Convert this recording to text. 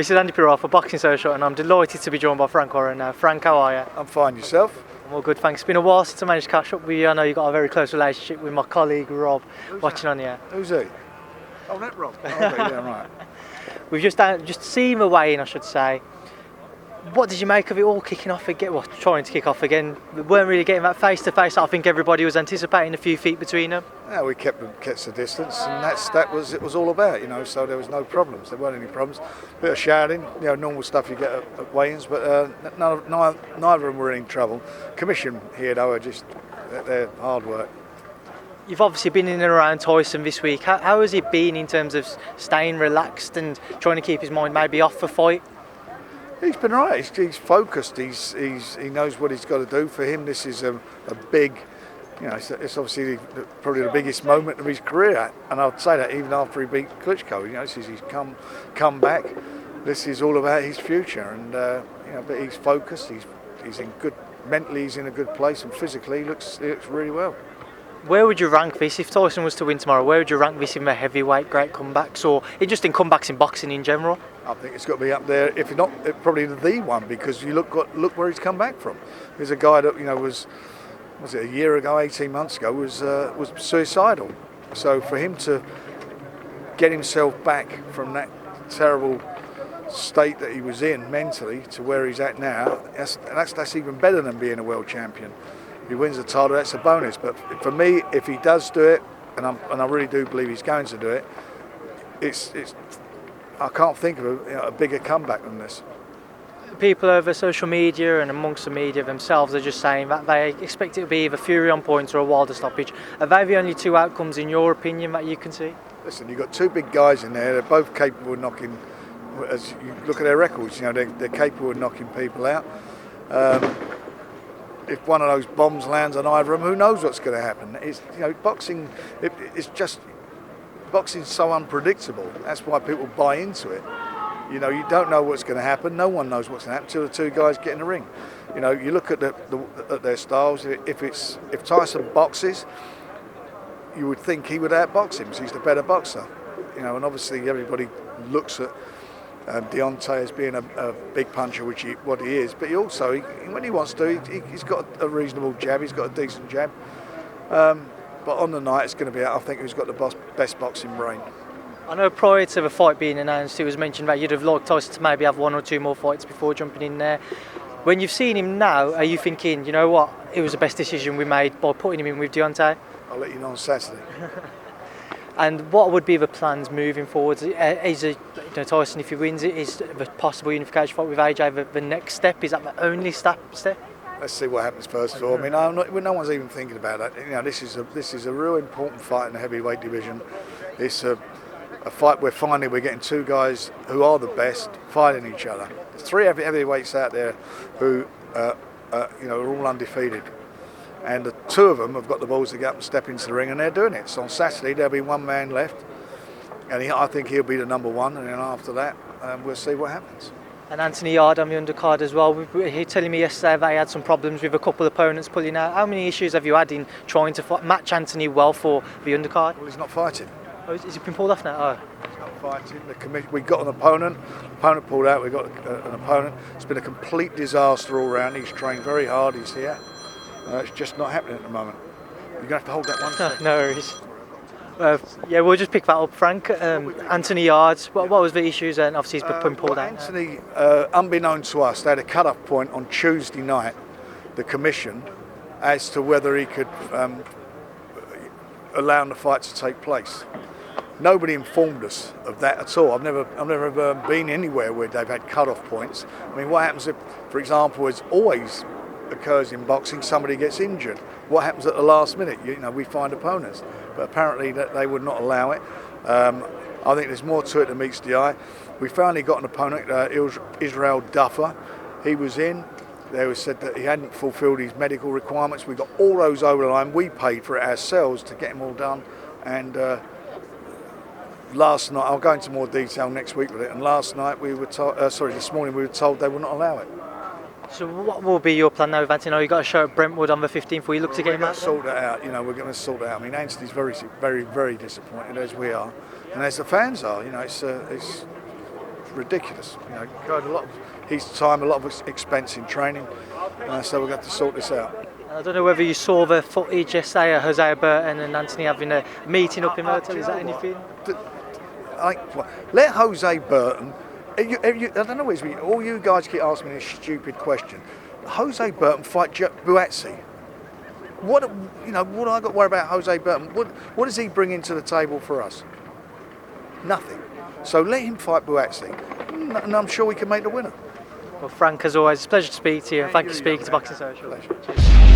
This is Andy Purewal for Boxing Social, and I'm delighted to be joined by Frank Warren now. Frank, how are you? I'm fine, yourself? I'm all good, thanks. It's been a while since I managed to catch up with you. I know you've got a very close relationship with my colleague Rob. Who's watching that? on here. Who's he? Oh, that Rob. Oh, okay, yeah, right. We've just seen him away, I should say. What did you make of it all kicking off again? Well, trying to kick off again. We weren't really getting that face-to-face. I think everybody was anticipating a few feet between them. Yeah, we kept the distance, and that was it was all about, so there was no problems. There weren't any problems. Bit of shouting, normal stuff you get at weigh-ins, but neither of them were in trouble. Commission here, though, are just they're hard work. You've obviously been in and around Tyson this week. How has it been in terms of staying relaxed and trying to keep his mind maybe off the fight? He's been right. He's focused. He knows what he's got to do. For him, this is a big, it's obviously probably the biggest moment of his career. And I'd say that even after he beat Klitschko, since he's come back, this is all about his future. And but he's focused. He's in good mentally. He's in a good place, and physically, he looks really well. Where would you rank this if Tyson was to win tomorrow? Where would you rank this in the heavyweight great comebacks, or just in comebacks in boxing in general? I think it's got to be up there. If not, probably the one, because you look where he's come back from. There's a guy that was it a year ago, 18 months ago, was suicidal. So for him to get himself back from that terrible state that he was in mentally to where he's at now, that's even better than being a world champion. If he wins the title, that's a bonus. But for me, if he does do it, and I really do believe he's going to do it, it's I can't think of a bigger comeback than this. People over social media and amongst the media themselves are just saying that they expect it to be either Fury on points or a Wilder stoppage. Are they the only two outcomes, in your opinion, that you can see? Listen, you've got two big guys in there. They're both capable of knocking. As you look at their records, they're capable of knocking people out. If one of those bombs lands on either of them, who knows what's going to happen? It's boxing. Boxing's so unpredictable. That's why people buy into it. You don't know what's going to happen. No one knows what's going to happen until the two guys get in the ring. You look at at their styles. If Tyson boxes, you would think he would outbox him, because he's the better boxer. And obviously everybody looks at Deontay as being a big puncher, what he is. But when he wants to, he's got a reasonable jab. He's got a decent jab. But on the night, it's going to be, I think, who's got the best boxing brain. I know prior to the fight being announced, it was mentioned that you'd have liked Tyson to maybe have one or two more fights before jumping in there. When you've seen him now, are you thinking, you know what, it was the best decision we made by putting him in with Deontay? I'll let you know on Saturday. And what would be the plans moving forward? Tyson, if he wins it, is the possible unification fight with AJ the next step? Is that the only step? Let's see what happens first of all. I mean, no one's even thinking about that. This is a real important fight in the heavyweight division. It's a fight where finally we're getting two guys who are the best fighting each other. There's three heavyweights out there who are all undefeated, and the two of them have got the balls to get up and step into the ring, and they're doing it. So on Saturday there'll be one man left, and I think he'll be the number one, and then after that we'll see what happens. And Anthony Yarde on the undercard as well. He was telling me yesterday that he had some problems with a couple of opponents pulling out. How many issues have you had in trying to match Anthony well for the undercard? Well, he's not fighting. Oh, has he been pulled off now? Oh. He's not fighting. We got an opponent. Opponent pulled out. We got an opponent. It's been a complete disaster all round. He's trained very hard. He's here. It's just not happening at the moment. You're going to have to hold that one second. No worries. We'll just pick that up, Frank. Anthony Yarde, what was the issues? And obviously he's been pulled out. Anthony, unbeknownst to us, they had a cut-off point on Tuesday night, the commission, as to whether he could allow the fight to take place. Nobody informed us of that at all. I've never been anywhere where they've had cut-off points. I mean, what happens if, for example, as always occurs in boxing, somebody gets injured? What happens at the last minute? We find opponents. But apparently that they would not allow it. I think there's more to it than meets the eye. We finally got an opponent, Israel Duffer. He was in. They was said that he hadn't fulfilled his medical requirements. We got all those over the line. We paid for it ourselves to get him all done. And last night, I'll go into more detail next week with it. And last night we were told, this morning we were told they would not allow it. So what will be your plan now with Anthony? You've got a show at Brentwood on the 15th. Will you look to get him out? Sort that out. We're going to sort it out. I mean, Anthony's very, very, very disappointed, as we are, and as the fans are. ridiculous. You know, got a lot of his time, a lot of expense in training, so we're going to have to sort this out. I don't know whether you saw the footage yesterday of Jose Burton and Anthony having a meeting up in Myrtle. Is that anything? Let Jose Burton. I don't know what all you guys keep asking me this stupid question. Jose Burton fight Buatsi. What do I got to worry about Jose Burton? What does he bring into the table for us? Nothing. So let him fight Buatsi, and I'm sure we can make the winner. Well, Frank, as always, it's a pleasure to speak to you. Thank you for speaking to Boxing Social. Pleasure. Cheers.